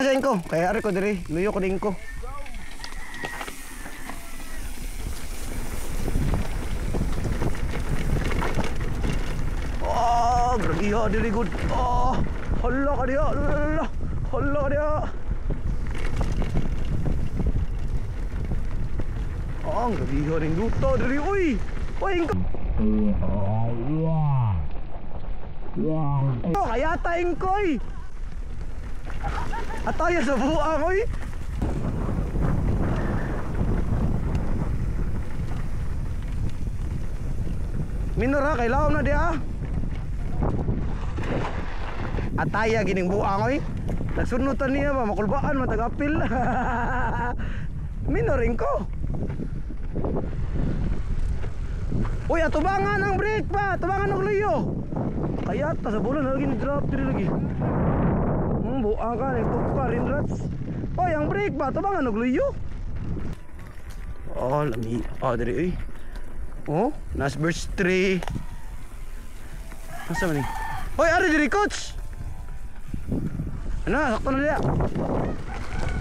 Sain ko, kaya ari ko diri, luyo ko din ko. Oh, grabe ya, diri good. Oh, hala ka dia, hala ka dia. Oh, grabe ya ning duto diri, uy. Uy, oh, kaya taing koy. Ataya sa buang, oy. Minura, kailangan na dia. Ataya gining buang, oy. Nagsunutan niya ba, makulbaan, matagapil. Minoring ko. Uy, atubangan ang brake pa. Tubangan ang luyo. Kaya ta sa bulan lagi ni drop diri lagi. Buang ka ning tukar rin rats. Oy, ang brake ba tubangan og luyo. Oh, lami. Oh, diri eh. Oh, nas burst 3. Asa man ni? Oy, ari diri coach. Ana, sakto na dia.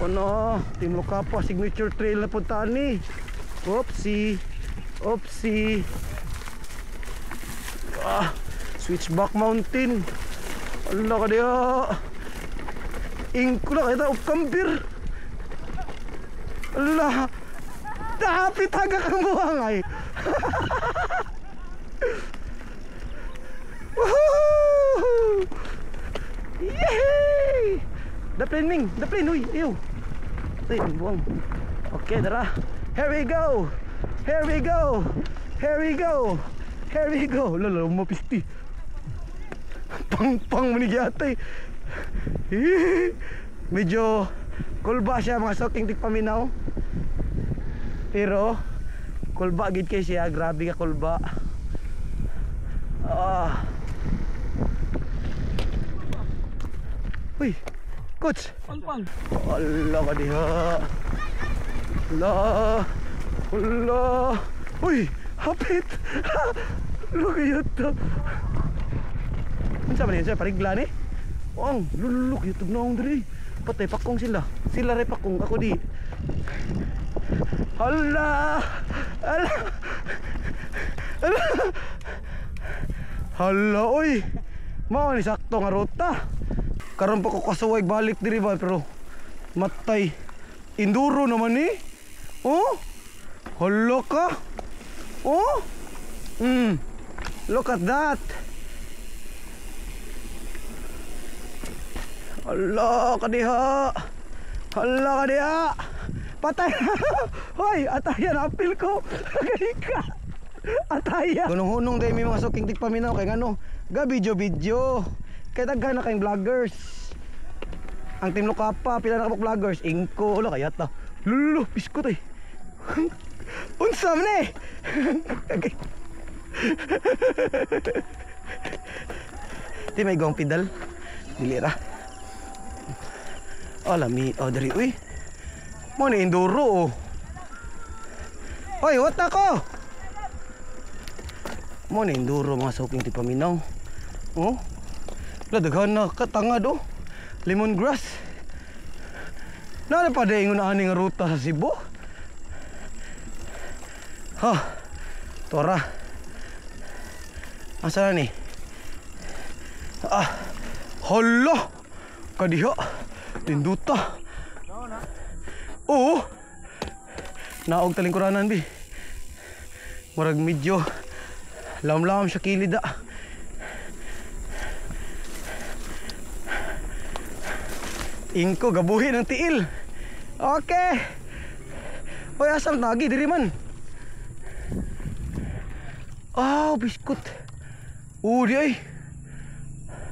Ono, Team Lokapa signature trail na punta ni. Oopsie. Oopsie. Ah, Switchback Mountain. Allah ka dia. Ingko lang kita upkampir. Allah. Dapit agak kang buhangay. Woohoo! Yehey! Daplin Ming, daplin, uy, ew. Ay, buang. Okay, tara. Here we go. Here we go. Here we go. Here we go. Lala, mapisti. Pang-pang manigyatay. Medyo kulba siya mga soking tigpaminaw. Pero kulba gid kay siya, grabe ka kulba. Uy, coach. Pang-pang. Allah ka diha. Allah. Allah. Uy, hapit. Look at that. Ano sa man yun? Parigla ni? Ang lululuk YouTube na akong diri. Patay pakong sila. Sila rin pakong ako di. Hala. Hala. Hala. Hala oy. Mao ni sakto nga ruta. Karon pa ko kasuway balik diri ba pero matay. Enduro naman ni. Oh. Hala ka. Oh. Look at that. Allah kadiha. Allah kadiha. Patay. Hoy, atayan apil ko. Kaya. Ataya. Hunong-hunong day may mga suking tigpaminaw kay ngano. Ga video. Kay daghan na kayong vloggers. Ang Team Lokapa pila na ka vloggers. Ingko ulo kaya ta. Lulu, biskot ay. Unsa man eh. Di may gong pedal. Dilira. Oh, lami. Oh, dari. Uy. Mo ni enduro oh. Hoy, what ako? Mo ni enduro mga suking tipaminaw. Oh. Ladaghan na katangad oh. Lemongrass. Na pa day ingon ani nga ruta sa Cebu. Ha. Tora. Asa na ni? Ah. Hala. Kadiha. Tinduta. Oo. Naog talingkuranan bi. Murag medyo lam-lam siya kilid ah. Ingko gabuhi ng tiil. Okay. Hoy asam nagi diri man. Oh, biskut. Di ay.